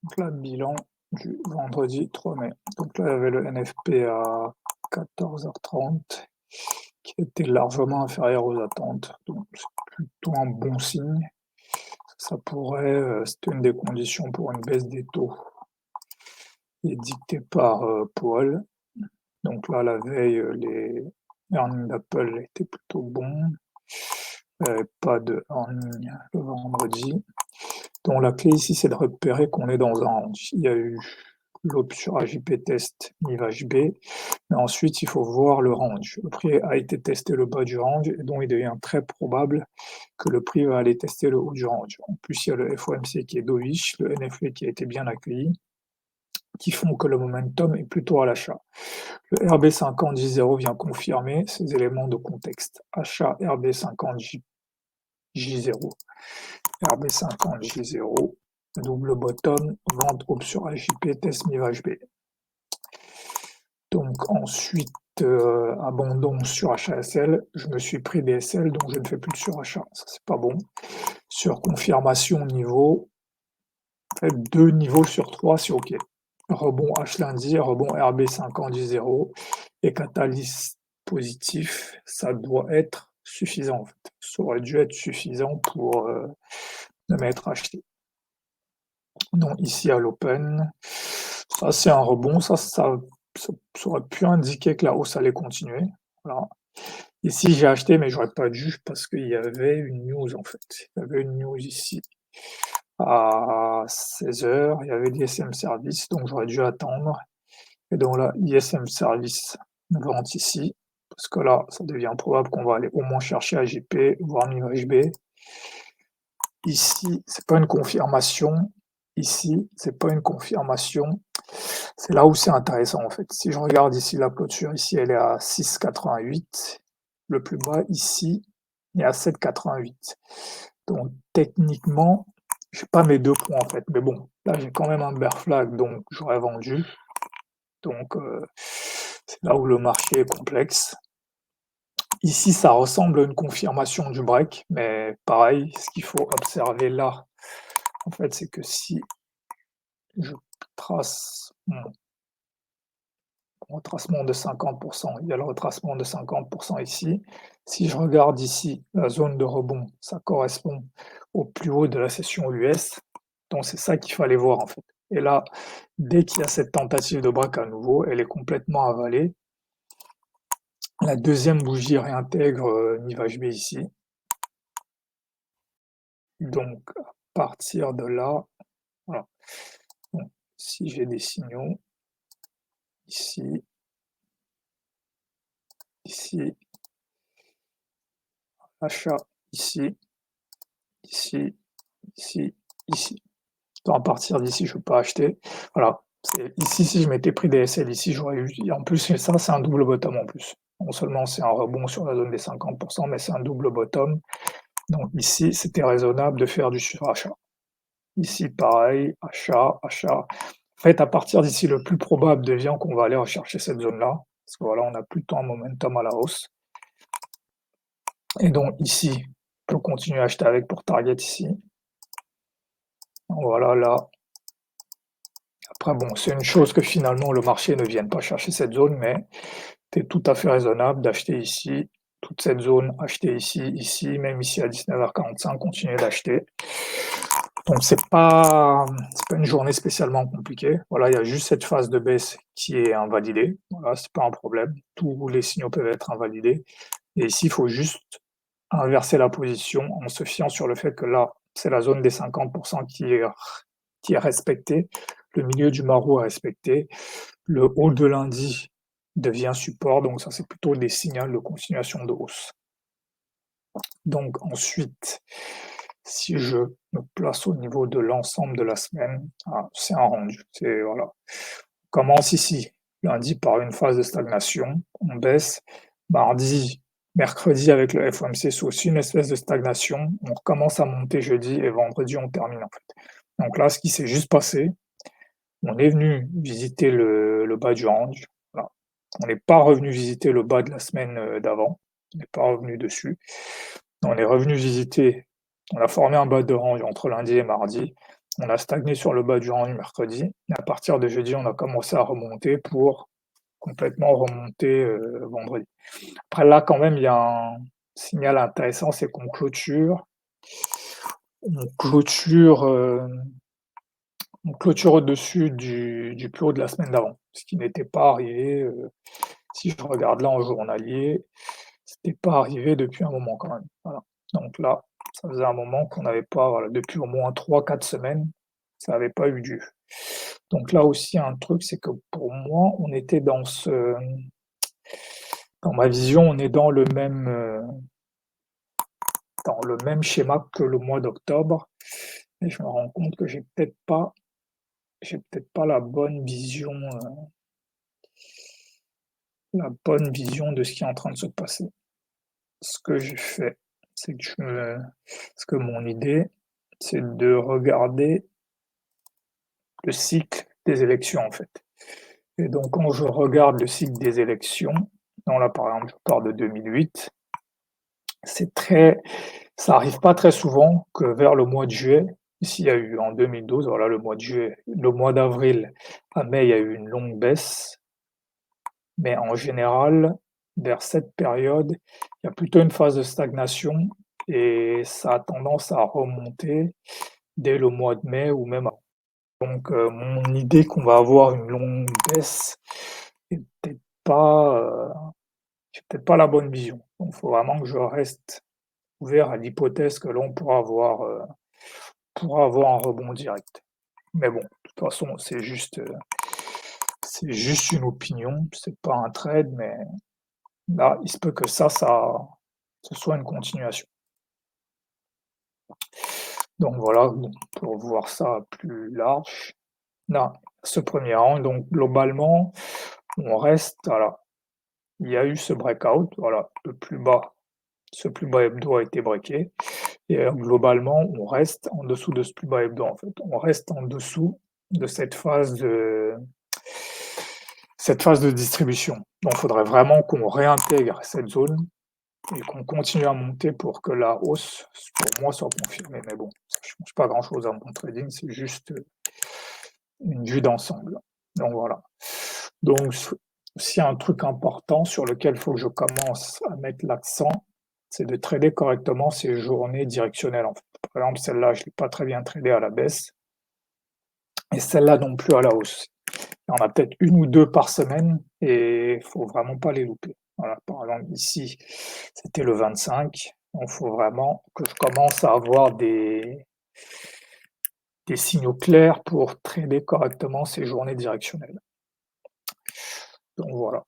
Donc là, bilan du vendredi 3 mai. Donc là, il y avait le NFP à 14h30 qui était largement inférieur aux attentes. Donc c'est plutôt un bon signe. Ça pourrait, c'était une des conditions pour une baisse des taux édictée par Powell. Donc là, la veille, les earnings d'Apple étaient plutôt bons. Il n'y avait pas de earnings le vendredi. Donc la clé ici, c'est de repérer qu'on est dans un range. Il y a eu l'aube sur AJP test NIV-HB, mais ensuite il faut voir le range. Le prix a été testé le bas du range, et donc il devient très probable que le prix va aller tester le haut du range. En plus, il y a le FOMC qui est dovish, le NFP qui a été bien accueilli, qui font que le momentum est plutôt à l'achat. Le RB50 J0 vient confirmer ces éléments de contexte. Achat RB50 J0. RB50 J0, double bottom, vente aube sur AJP, test MIV-HB. Donc ensuite, abandon sur HASL, je me suis pris des SL, donc je ne fais plus de surachat, ça c'est pas bon. Sur confirmation niveau, en fait, 2 niveaux sur 3, c'est ok. Rebond H lundi, rebond RB50 J0 et catalyse positif, ça doit être suffisant en fait. Ça aurait dû être suffisant pour ne m'être acheté. Donc ici à l'open, ça c'est un rebond, ça aurait pu indiquer que la hausse allait continuer. Voilà. Ici j'ai acheté mais j'aurais pas dû parce qu'il y avait une news en fait. Il y avait une news ici à 16h, il y avait l'ISM Service, donc j'aurais dû attendre. Et donc là, ISM Service vente ici, parce que là, ça devient probable qu'on va aller au moins chercher AJP, voire MIV-HB. Ici, c'est pas une confirmation. Ici, c'est pas une confirmation. C'est là où c'est intéressant en fait. Si je regarde ici la clôture, ici elle est à 6,88. Le plus bas ici est à 7,88. Donc techniquement, j'ai pas mes 2 points en fait. Mais bon, là j'ai quand même un bear flag, donc j'aurais vendu. Donc c'est là où le marché est complexe. Ici, ça ressemble à une confirmation du break, mais pareil, ce qu'il faut observer là, en fait, c'est que si je trace mon retracement de 50%, il y a le retracement de 50% ici. Si je regarde ici, la zone de rebond, ça correspond au plus haut de la session US. Donc c'est ça qu'il fallait voir en fait. Et là, dès qu'il y a cette tentative de break à nouveau, elle est complètement avalée. La deuxième bougie réintègre NIV-HB ici. Donc à partir de là, voilà. Donc, si j'ai des signaux, ici, ici, achat, ici, ici, ici, ici. Donc à partir d'ici, je peux pas acheter. Voilà. Ici, si je m'étais pris des SL ici, j'aurais eu. En plus, ça, c'est un double bottom en plus. Non seulement c'est un rebond sur la zone des 50%, mais c'est un double bottom. Donc ici, c'était raisonnable de faire du surachat. Ici, pareil, achat, achat. En fait, à partir d'ici, le plus probable devient qu'on va aller rechercher cette zone-là. Parce que voilà, on a plutôt un momentum à la hausse. Et donc ici, on peut continuer à acheter avec pour target ici. Donc voilà, là. Après, bon, c'est une chose que finalement le marché ne vienne pas chercher cette zone, mais c'est tout à fait raisonnable d'acheter ici, toute cette zone, acheter ici, ici, même ici à 19h45, continuer d'acheter. Donc c'est pas une journée spécialement compliquée. Voilà, il y a juste cette phase de baisse qui est invalidée. Voilà, c'est pas un problème. Tous les signaux peuvent être invalidés. Et ici, il faut juste inverser la position en se fiant sur le fait que là, c'est la zone des 50% qui est respectée. Le milieu du marou est respecté. Le haut de lundi devient support. Donc ça, c'est plutôt des signaux de continuation de hausse. Donc ensuite, si je me place au niveau de l'ensemble de la semaine, c'est un rendu. Voilà. On commence ici, lundi, par une phase de stagnation, on baisse. Mardi, mercredi avec le FOMC, c'est aussi une espèce de stagnation. On recommence à monter jeudi et vendredi, on termine en fait. Donc là, ce qui s'est juste passé, on est venu visiter le bas du range. Voilà. On n'est pas revenu visiter le bas de la semaine d'avant. On n'est pas revenu dessus. On est revenu visiter, on a formé un bas de range entre lundi et mardi. On a stagné sur le bas du rendu mercredi et à partir de jeudi, on a commencé à remonter pour complètement remonter, vendredi. Après là, quand même, il y a un signal intéressant, c'est on clôture, on clôture au-dessus du plus haut de la semaine d'avant, ce qui n'était pas arrivé, si je regarde là en journalier, c'était pas arrivé depuis un moment quand même, voilà. Donc là, ça faisait un moment qu'on n'avait pas, voilà, depuis au moins 3 4 semaines, ça n'avait pas eu lieu. Donc là aussi un truc, c'est que pour moi, on était dans ma vision, on est dans le même schéma que le mois d'octobre et je me rends compte que j'ai peut-être pas la bonne vision de ce qui est en train de se passer. Ce que j'ai fait, c'est que mon idée, c'est de regarder le cycle des élections, en fait. Et donc quand je regarde le cycle des élections, donc là, par exemple, je pars de 2008, c'est très ça arrive pas très souvent que vers le mois de juillet, ici il y a eu en 2012, voilà, le mois de juillet, le mois d'avril à mai, il y a eu une longue baisse, mais en général, vers cette période, il y a plutôt une phase de stagnation et ça a tendance à remonter dès le mois de mai ou même avant. Donc, mon idée qu'on va avoir une longue baisse est peut-être pas, j'ai peut-être pas la bonne vision. Donc, il faut vraiment que je reste ouvert à l'hypothèse que l'on pourra avoir un rebond direct. Mais bon, de toute façon, c'est juste une opinion, c'est pas un trade, mais là, il se peut que ce soit une continuation. Donc voilà, bon, pour voir ça plus large. Là, ce premier round, donc globalement, on reste, voilà, il y a eu ce breakout, voilà, ce plus bas hebdo a été breaké et globalement, on reste en dessous de ce plus bas hebdo, en fait. On reste en dessous de cette phase de distribution. Donc, il faudrait vraiment qu'on réintègre cette zone et qu'on continue à monter pour que la hausse, pour moi, soit confirmée. Mais bon, ça ne change pas grand-chose à mon trading, c'est juste une vue d'ensemble. Donc voilà. Donc, s'il y a un truc important sur lequel il faut que je commence à mettre l'accent, c'est de trader correctement ces journées directionnelles. En fait. Par exemple, celle-là, je ne l'ai pas très bien tradée à la baisse et celle-là non plus à la hausse. Il y en a peut-être une ou deux par semaine et il faut vraiment pas les louper. Voilà, par exemple, ici, c'était le 25. Il faut vraiment que je commence à avoir des signaux clairs pour trader correctement ces journées directionnelles. Donc voilà.